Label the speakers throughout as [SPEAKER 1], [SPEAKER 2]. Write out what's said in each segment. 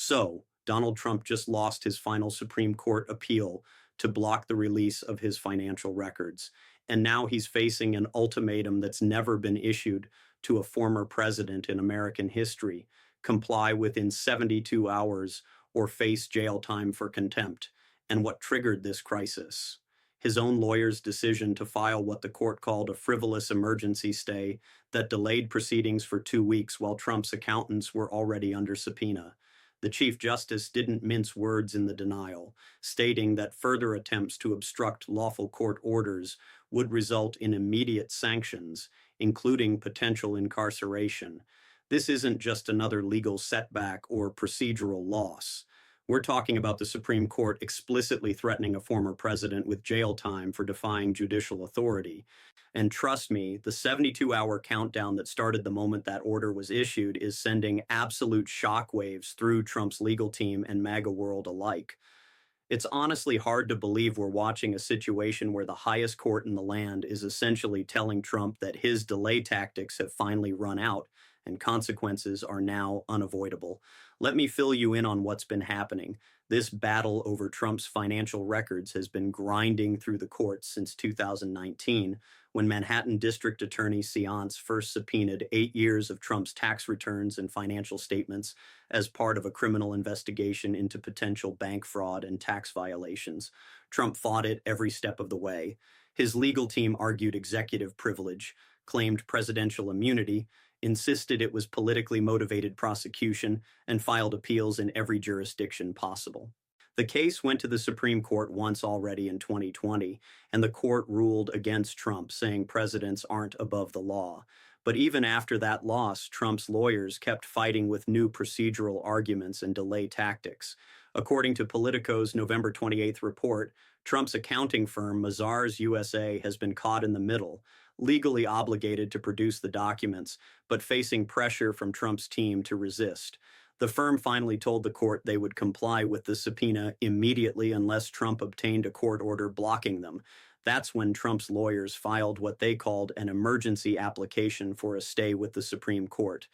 [SPEAKER 1] So, Donald Trump just lost his final Supreme Court appeal to block the release of his financial records. And now he's facing an ultimatum that's never been issued to a former president in American history: comply within 72 hours or face jail time for contempt. And what triggered this crisis? His own lawyer's decision to file what the court called a frivolous emergency stay that delayed proceedings for 2 weeks while Trump's accountants were already under subpoena. The Chief Justice didn't mince words in the denial, stating that further attempts to obstruct lawful court orders would result in immediate sanctions, including potential incarceration. This isn't just another legal setback or procedural loss. We're talking about the Supreme Court explicitly threatening a former president with jail time for defying judicial authority. And trust me, the 72-hour countdown that started the moment that order was issued is sending absolute shockwaves through Trump's legal team and MAGA world alike. It's honestly hard to believe we're watching a situation where the highest court in the land is essentially telling Trump that his delay tactics have finally run out and consequences are now unavoidable. Let me fill you in on what's been happening. This battle over Trump's financial records has been grinding through the courts since 2019, when Manhattan District Attorney Seance first subpoenaed 8 years of Trump's tax returns and financial statements as part of a criminal investigation into potential bank fraud and tax violations. Trump fought it every step of the way. His legal team argued executive privilege, claimed presidential immunity, insisted it was politically motivated prosecution, and filed appeals in every jurisdiction possible. The case went to the Supreme Court once already in 2020, and the court ruled against Trump, saying presidents aren't above the law. But even after that loss, Trump's lawyers kept fighting with new procedural arguments and delay tactics. According to Politico's November 28th report, Trump's accounting firm, Mazars USA, has been caught in the middle, legally obligated to produce the documents, but facing pressure from Trump's team to resist. The firm finally told the court they would comply with the subpoena immediately unless Trump obtained a court order blocking them. That's when Trump's lawyers filed what they called an emergency application for a stay with the Supreme Court.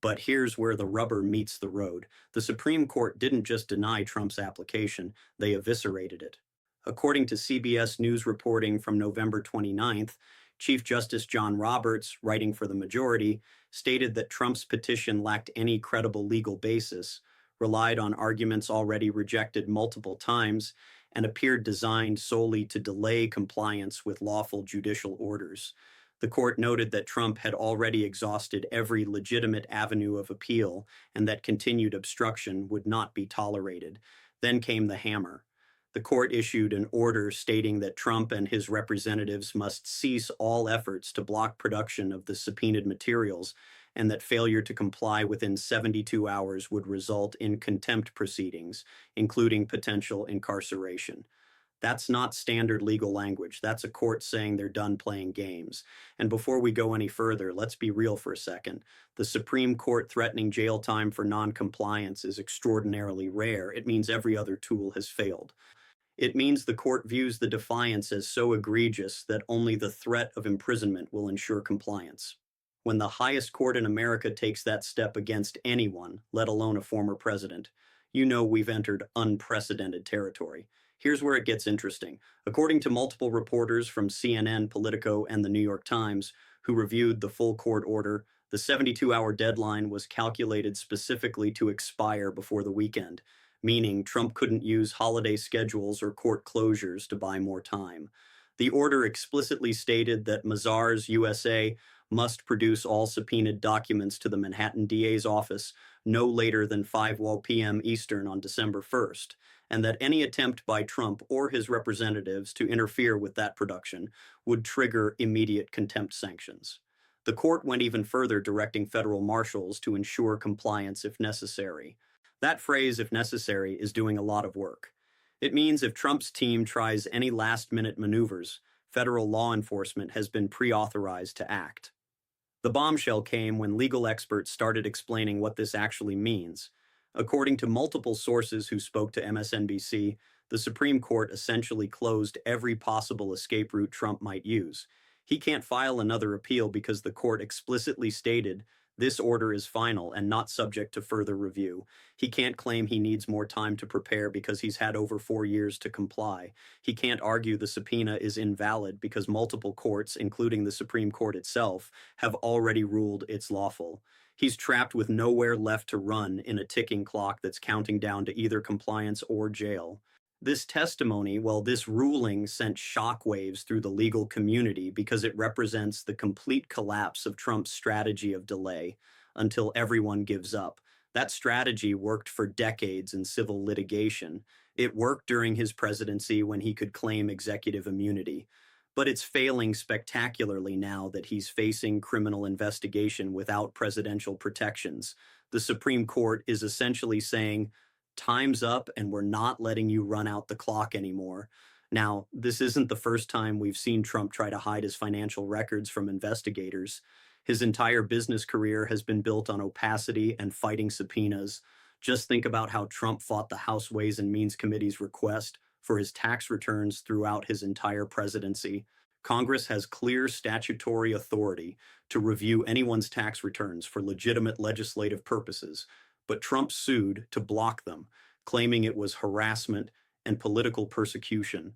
[SPEAKER 1] But here's where the rubber meets the road. The Supreme Court didn't just deny Trump's application, they eviscerated it. According to CBS News reporting from November 29th, Chief Justice John Roberts, writing for the majority, stated that Trump's petition lacked any credible legal basis, relied on arguments already rejected multiple times, and appeared designed solely to delay compliance with lawful judicial orders. The court noted that Trump had already exhausted every legitimate avenue of appeal and that continued obstruction would not be tolerated. Then came the hammer. The court issued an order stating that Trump and his representatives must cease all efforts to block production of the subpoenaed materials, and that failure to comply within 72 hours would result in contempt proceedings, including potential incarceration. That's not standard legal language. That's a court saying they're done playing games. And before we go any further, let's be real for a second. The Supreme Court threatening jail time for non-compliance is extraordinarily rare. It means every other tool has failed. It means the court views the defiance as so egregious that only the threat of imprisonment will ensure compliance. When the highest court in America takes that step against anyone, let alone a former president, you know we've entered unprecedented territory. Here's where it gets interesting. According to multiple reporters from CNN, Politico, and the New York Times, who reviewed the full court order, the 72-hour deadline was calculated specifically to expire before the weekend, meaning Trump couldn't use holiday schedules or court closures to buy more time. The order explicitly stated that Mazars USA must produce all subpoenaed documents to the Manhattan DA's office no later than 5 p.m. Eastern on December 1st, and that any attempt by Trump or his representatives to interfere with that production would trigger immediate contempt sanctions. The court went even further, directing federal marshals to ensure compliance if necessary. That phrase, if necessary, is doing a lot of work. It means if Trump's team tries any last-minute maneuvers, federal law enforcement has been pre-authorized to act. The bombshell came when legal experts started explaining what this actually means. According to multiple sources who spoke to MSNBC, the Supreme Court essentially closed every possible escape route Trump might use. He can't file another appeal because the court explicitly stated This order is final and not subject to further review. He can't claim he needs more time to prepare because he's had over 4 years to comply. He can't argue the subpoena is invalid because multiple courts, including the Supreme Court itself, have already ruled it's lawful. He's trapped with nowhere left to run in a ticking clock that's counting down to either compliance or jail. This testimony, well, this ruling sent shockwaves through the legal community because it represents the complete collapse of Trump's strategy of delay until everyone gives up. That strategy worked for decades in civil litigation. It worked during his presidency when he could claim executive immunity. But it's failing spectacularly now that he's facing criminal investigation without presidential protections. The Supreme Court is essentially saying, time's up and we're not letting you run out the clock anymore. Now, this isn't the first time we've seen Trump try to hide his financial records from investigators. His entire business career has been built on opacity and fighting subpoenas. Just think about how Trump fought the House Ways and Means Committee's request for his tax returns throughout his entire presidency. Congress has clear statutory authority to review anyone's tax returns for legitimate legislative purposes, but Trump sued to block them, claiming it was harassment and political persecution.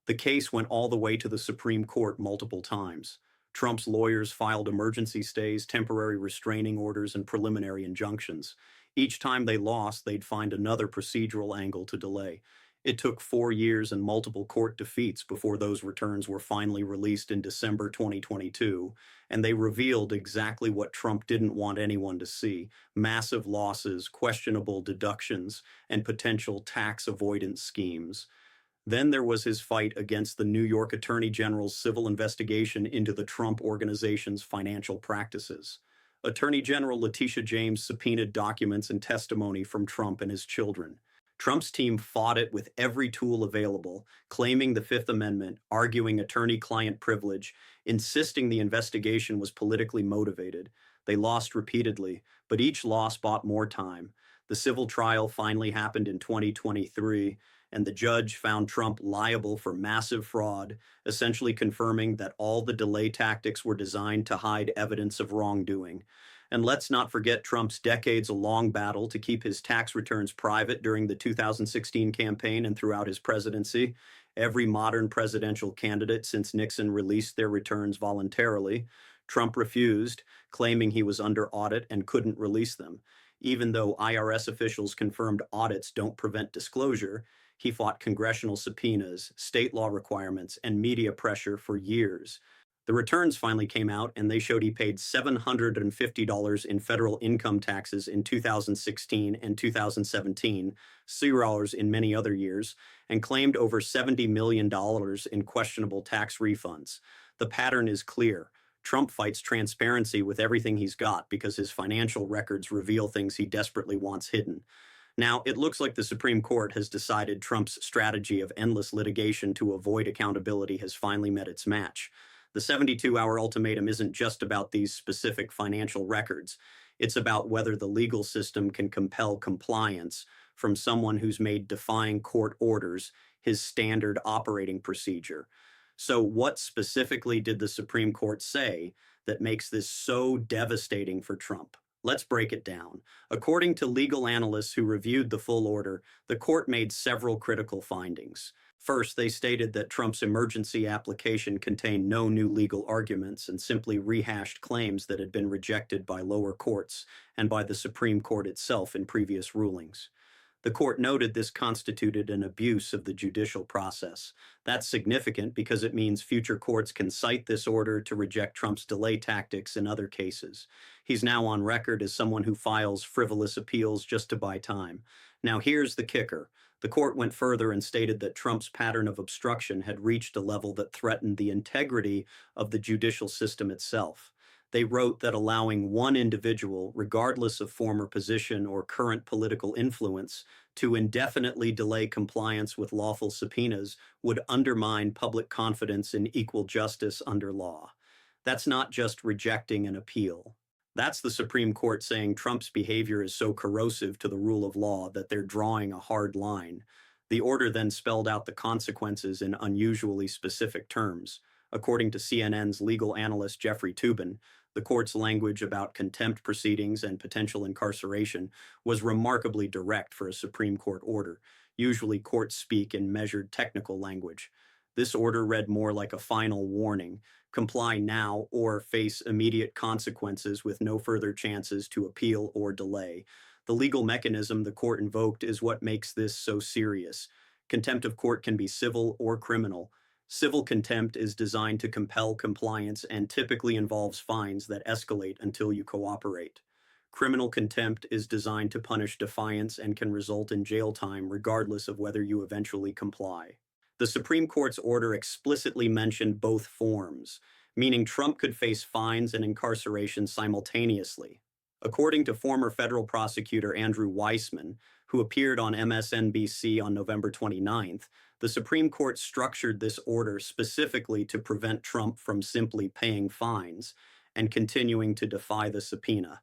[SPEAKER 1] The case went all the way to the Supreme Court multiple times. Trump's lawyers filed emergency stays, temporary restraining orders, and preliminary injunctions. Each time they lost, they'd find another procedural angle to delay. It took 4 years and multiple court defeats before those returns were finally released in December 2022, and they revealed exactly what Trump didn't want anyone to see: massive losses, questionable deductions, and potential tax avoidance schemes. Then there was his fight against the New York Attorney General's civil investigation into the Trump Organization's financial practices. Attorney General Letitia James subpoenaed documents and testimony from Trump and his children. Trump's team fought it with every tool available, claiming the Fifth Amendment, arguing attorney-client privilege, insisting the investigation was politically motivated. They lost repeatedly, but each loss bought more time. The civil trial finally happened in 2023, and the judge found Trump liable for massive fraud, essentially confirming that all the delay tactics were designed to hide evidence of wrongdoing. And let's not forget Trump's decades-long battle to keep his tax returns private during the 2016 campaign and throughout his presidency. Every modern presidential candidate since Nixon released their returns voluntarily. Trump refused, claiming he was under audit and couldn't release them. Even though IRS officials confirmed audits don't prevent disclosure, he fought congressional subpoenas, state law requirements, and media pressure for years. The returns finally came out, and they showed he paid $750 in federal income taxes in 2016 and 2017, $0 in many other years, and claimed over $70 million in questionable tax refunds. The pattern is clear. Trump fights transparency with everything he's got because his financial records reveal things he desperately wants hidden. Now, it looks like the Supreme Court has decided Trump's strategy of endless litigation to avoid accountability has finally met its match. The 72-hour ultimatum isn't just about these specific financial records. It's about whether the legal system can compel compliance from someone who's made defying court orders his standard operating procedure. So what specifically did the Supreme Court say that makes this so devastating for Trump? Let's break it down. According to legal analysts who reviewed the full order, the court made several critical findings. First, they stated that Trump's emergency application contained no new legal arguments and simply rehashed claims that had been rejected by lower courts and by the Supreme Court itself in previous rulings. The court noted this constituted an abuse of the judicial process. That's significant because it means future courts can cite this order to reject Trump's delay tactics in other cases. He's now on record as someone who files frivolous appeals just to buy time. Now here's the kicker. The court went further and stated that Trump's pattern of obstruction had reached a level that threatened the integrity of the judicial system itself. They wrote that allowing one individual, regardless of former position or current political influence, to indefinitely delay compliance with lawful subpoenas would undermine public confidence in equal justice under law. That's not just rejecting an appeal. That's the Supreme Court saying Trump's behavior is so corrosive to the rule of law that they're drawing a hard line. The order then spelled out the consequences in unusually specific terms. According to CNN's legal analyst Jeffrey Toobin, The court's language about contempt proceedings and potential incarceration was remarkably direct for a Supreme Court order. Usually, courts speak in measured technical language. This order read more like a final warning: comply now or face immediate consequences with no further chances to appeal or delay. The legal mechanism the court invoked is what makes this so serious. Contempt of court can be civil or criminal. Civil contempt is designed to compel compliance and typically involves fines that escalate until you cooperate. Criminal contempt is designed to punish defiance and can result in jail time regardless of whether you eventually comply. The Supreme Court's order explicitly mentioned both forms, meaning Trump could face fines and incarceration simultaneously. According to former federal prosecutor Andrew Weissman, who appeared on MSNBC on November 29th, the Supreme Court structured this order specifically to prevent Trump from simply paying fines and continuing to defy the subpoena.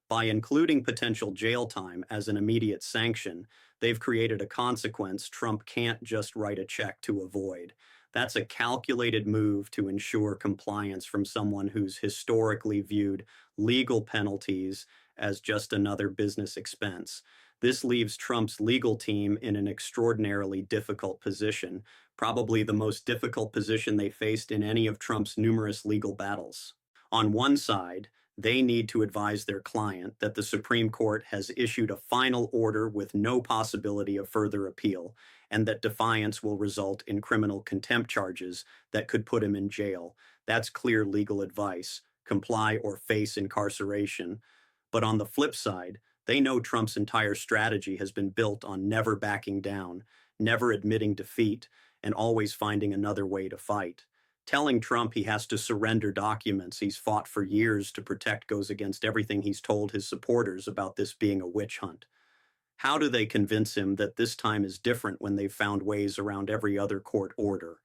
[SPEAKER 1] By including potential jail time as an immediate sanction, they've created a consequence Trump can't just write a check to avoid. That's a calculated move to ensure compliance from someone who's historically viewed legal penalties as just another business expense. This leaves Trump's legal team in an extraordinarily difficult position, probably the most difficult position they faced in any of Trump's numerous legal battles. On one side, they need to advise their client that the Supreme Court has issued a final order with no possibility of further appeal, and that defiance will result in criminal contempt charges that could put him in jail. That's clear legal advice: comply or face incarceration. But on the flip side, they know Trump's entire strategy has been built on never backing down, never admitting defeat, and always finding another way to fight. Telling Trump he has to surrender documents he's fought for years to protect goes against everything he's told his supporters about this being a witch hunt. How do they convince him that this time is different when they've found ways around every other court order?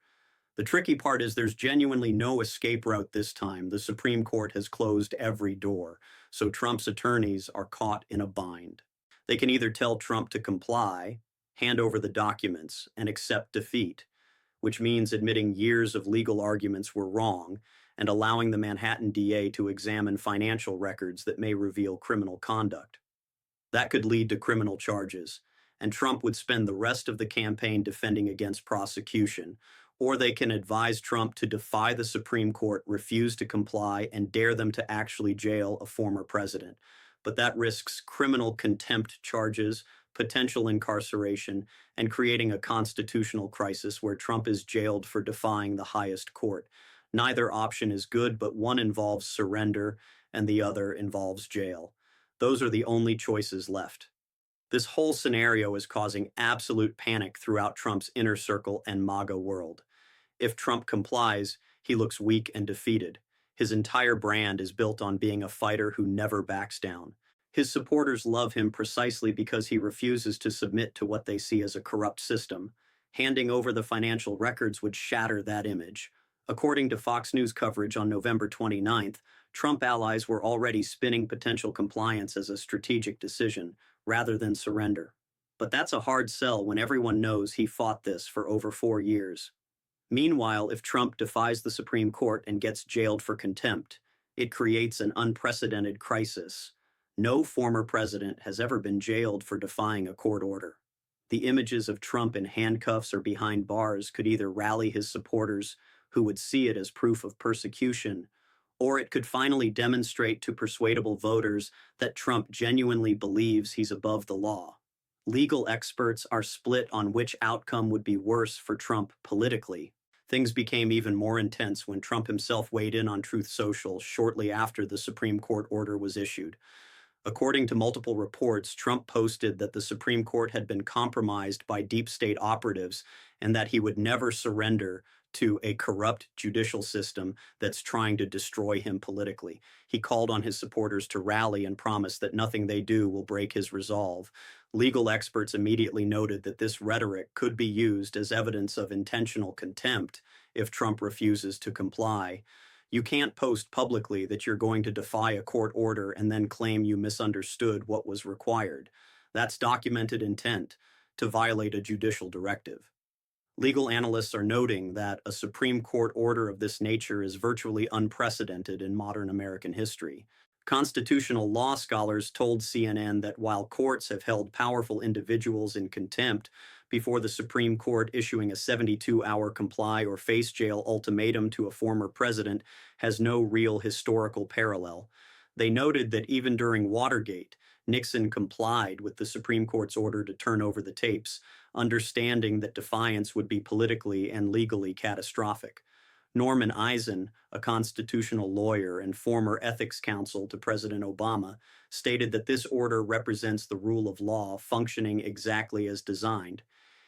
[SPEAKER 1] The tricky part is there's genuinely no escape route this time. The Supreme Court has closed every door, so Trump's attorneys are caught in a bind. They can either tell Trump to comply, hand over the documents, and accept defeat, which means admitting years of legal arguments were wrong and allowing the Manhattan DA to examine financial records that may reveal criminal conduct. That could lead to criminal charges, and Trump would spend the rest of the campaign defending against prosecution. Or they can advise Trump to defy the Supreme Court, refuse to comply, and dare them to actually jail a former president. But that risks criminal contempt charges, potential incarceration, and creating a constitutional crisis where Trump is jailed for defying the highest court. Neither option is good, but one involves surrender and the other involves jail. Those are the only choices left. This whole scenario is causing absolute panic throughout Trump's inner circle and MAGA world. If Trump complies, he looks weak and defeated. His entire brand is built on being a fighter who never backs down. His supporters love him precisely because he refuses to submit to what they see as a corrupt system. Handing over the financial records would shatter that image. According to Fox News coverage on November 29th, Trump allies were already spinning potential compliance as a strategic decision rather than surrender. But that's a hard sell when everyone knows he fought this for over 4 years. Meanwhile, if Trump defies the Supreme Court and gets jailed for contempt, it creates an unprecedented crisis. No former president has ever been jailed for defying a court order. The images of Trump in handcuffs or behind bars could either rally his supporters, who would see it as proof of persecution, or it could finally demonstrate to persuadable voters that Trump genuinely believes he's above the law. Legal experts are split on which outcome would be worse for Trump politically. Things became even more intense when Trump himself weighed in on Truth Social shortly after the Supreme Court order was issued. According to multiple reports, Trump posted that the Supreme Court had been compromised by deep state operatives and that he would never surrender to a corrupt judicial system that's trying to destroy him politically. He called on his supporters to rally and promised that nothing they do will break his resolve. Legal experts immediately noted that this rhetoric could be used as evidence of intentional contempt if Trump refuses to comply. You can't post publicly that you're going to defy a court order and then claim you misunderstood what was required. That's documented intent to violate a judicial directive. Legal analysts are noting that a Supreme Court order of this nature is virtually unprecedented in modern American history. Constitutional law scholars told CNN that while courts have held powerful individuals in contempt before the Supreme Court issuing a 72-hour comply or face jail ultimatum to a former president has no real historical parallel, they noted that even during Watergate, Nixon complied with the Supreme Court's order to turn over the tapes, understanding that defiance would be politically and legally catastrophic. Norman Eisen, a constitutional lawyer and former ethics counsel to President Obama, stated that this order represents the rule of law functioning exactly as designed.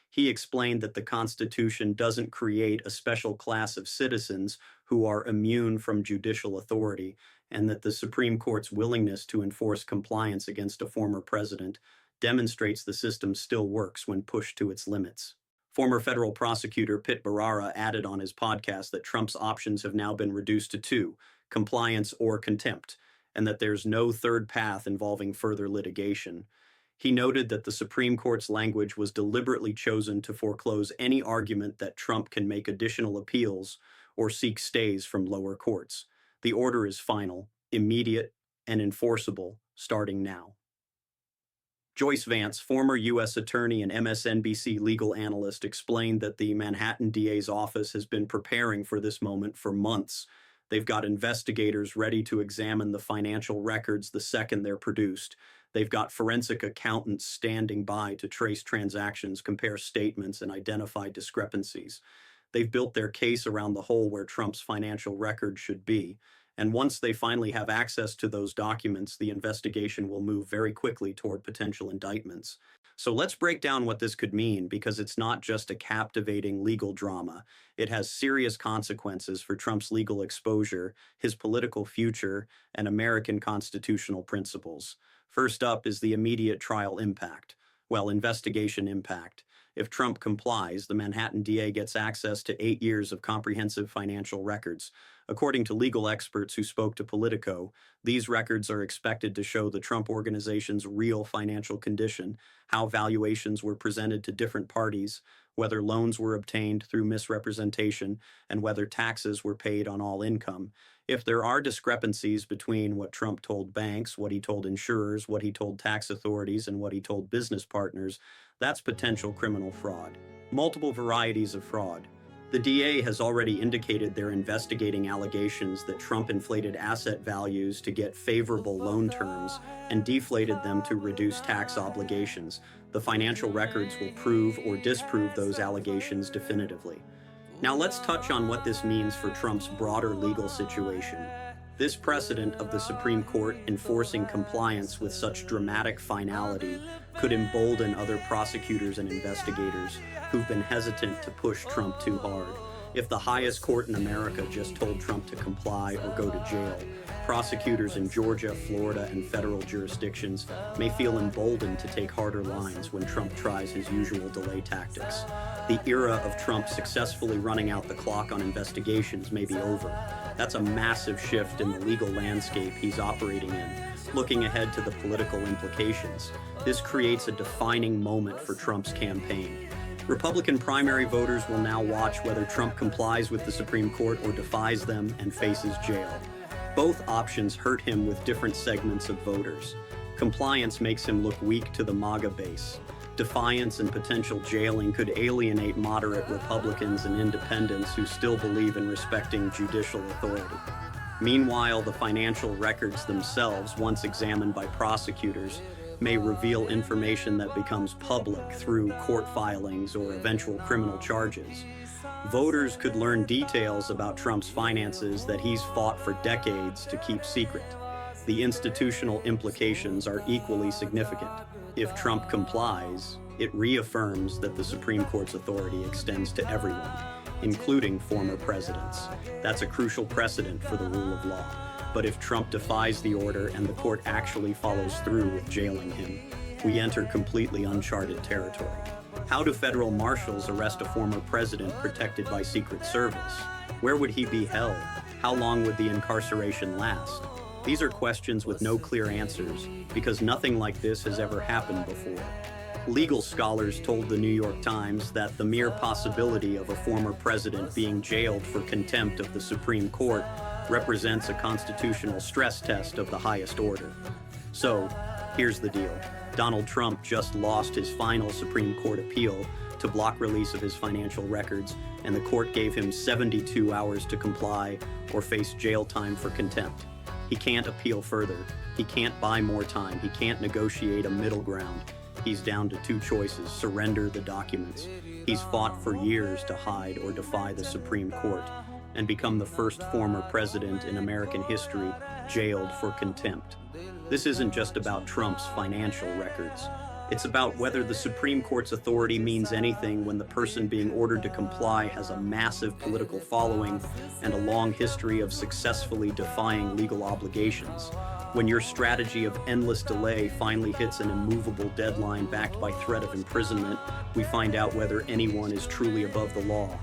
[SPEAKER 1] He explained that the Constitution doesn't create a special class of citizens who are immune from judicial authority, and that the Supreme Court's willingness to enforce compliance against a former president demonstrates the system still works when pushed to its limits. Former federal prosecutor Pit Bharara added on his podcast that Trump's options have now been reduced to two: compliance or contempt, and that there's no third path involving further litigation. He noted that the Supreme Court's language was deliberately chosen to foreclose any argument that Trump can make additional appeals or seek stays from lower courts. The order is final, immediate, and enforceable starting now. Joyce Vance, former U.S. attorney and MSNBC legal analyst, explained that the Manhattan DA's office has been preparing for this moment for months. They've got investigators ready to examine the financial records the second they're produced. They've got forensic accountants standing by to trace transactions, compare statements, and identify discrepancies. They've built their case around the hole where Trump's financial record should be. And once they finally have access to those documents, the investigation will move very quickly toward potential indictments. So let's break down what this could mean, because it's not just a captivating legal drama. It has serious consequences for Trump's legal exposure, his political future, and American constitutional principles. First up is the immediate trial impact. Well, investigation impact. If Trump complies, the Manhattan DA gets access to 8 years of comprehensive financial records. According to legal experts who spoke to Politico, these records are expected to show the Trump Organization's real financial condition, how valuations were presented to different parties, whether loans were obtained through misrepresentation, and whether taxes were paid on all income. If there are discrepancies between what Trump told banks, what he told insurers, what he told tax authorities, and what he told business partners, that's potential criminal fraud. Multiple varieties of fraud. The DA has already indicated they're investigating allegations that Trump inflated asset values to get favorable loan terms and deflated them to reduce tax obligations. The financial records will prove or disprove those allegations definitively. Now let's touch on what this means for Trump's broader legal situation. This precedent of the Supreme Court enforcing compliance with such dramatic finality could embolden other prosecutors and investigators who've been hesitant to push Trump too hard. If the highest court in America just told Trump to comply or go to jail, prosecutors in Georgia, Florida, and federal jurisdictions may feel emboldened to take harder lines when Trump tries his usual delay tactics. The era of Trump successfully running out the clock on investigations may be over. That's a massive shift in the legal landscape he's operating in. Looking ahead to the political implications, this creates a defining moment for Trump's campaign. Republican primary voters will now watch whether Trump complies with the Supreme Court or defies them and faces jail. Both options hurt him with different segments of voters. Compliance makes him look weak to the MAGA base. Defiance and potential jailing could alienate moderate Republicans and independents who still believe in respecting judicial authority. Meanwhile, the financial records themselves, once examined by prosecutors, may reveal information that becomes public through court filings or eventual criminal charges. Voters could learn details about Trump's finances that he's fought for decades to keep secret. The institutional implications are equally significant. If Trump complies, it reaffirms that the Supreme Court's authority extends to everyone, including former presidents. That's a crucial precedent for the rule of law. But if Trump defies the order and the court actually follows through with jailing him, we enter completely uncharted territory. How do federal marshals arrest a former president protected by Secret Service? Where would he be held? How long would the incarceration last? These are questions with no clear answers, because nothing like this has ever happened before. Legal scholars told the New York Times that the mere possibility of a former president being jailed for contempt of the Supreme Court represents a constitutional stress test of the highest order. So, here's the deal. Donald Trump just lost his final Supreme Court appeal to block release of his financial records, and the court gave him 72 hours to comply or face jail time for contempt. He can't appeal further. He can't buy more time. He can't negotiate a middle ground. He's down to two choices: surrender the documents. He's fought for years to hide or defy the Supreme Court and become the first former president in American history jailed for contempt. This isn't just about Trump's financial records. It's about whether the Supreme Court's authority means anything when the person being ordered to comply has a massive political following and a long history of successfully defying legal obligations. When your strategy of endless delay finally hits an immovable deadline backed by threat of imprisonment, we find out whether anyone is truly above the law.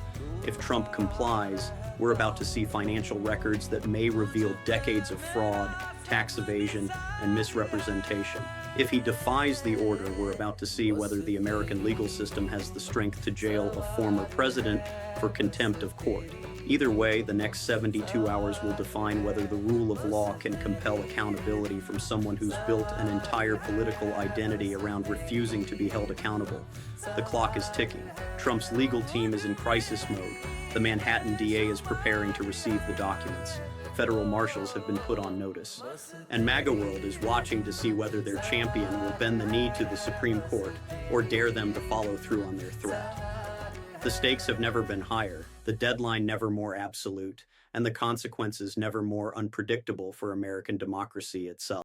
[SPEAKER 1] If Trump complies, we're about to see financial records that may reveal decades of fraud, tax evasion, and misrepresentation. If he defies the order, we're about to see whether the American legal system has the strength to jail a former president for contempt of court. Either way, the next 72 hours will define whether the rule of law can compel accountability from someone who's built an entire political identity around refusing to be held accountable. The clock is ticking. Trump's legal team is in crisis mode. The Manhattan DA is preparing to receive the documents. Federal marshals have been put on notice. And MAGA World is watching to see whether their champion will bend the knee to the Supreme Court or dare them to follow through on their threat. The stakes have never been higher, the deadline never more absolute, and the consequences never more unpredictable for American democracy itself.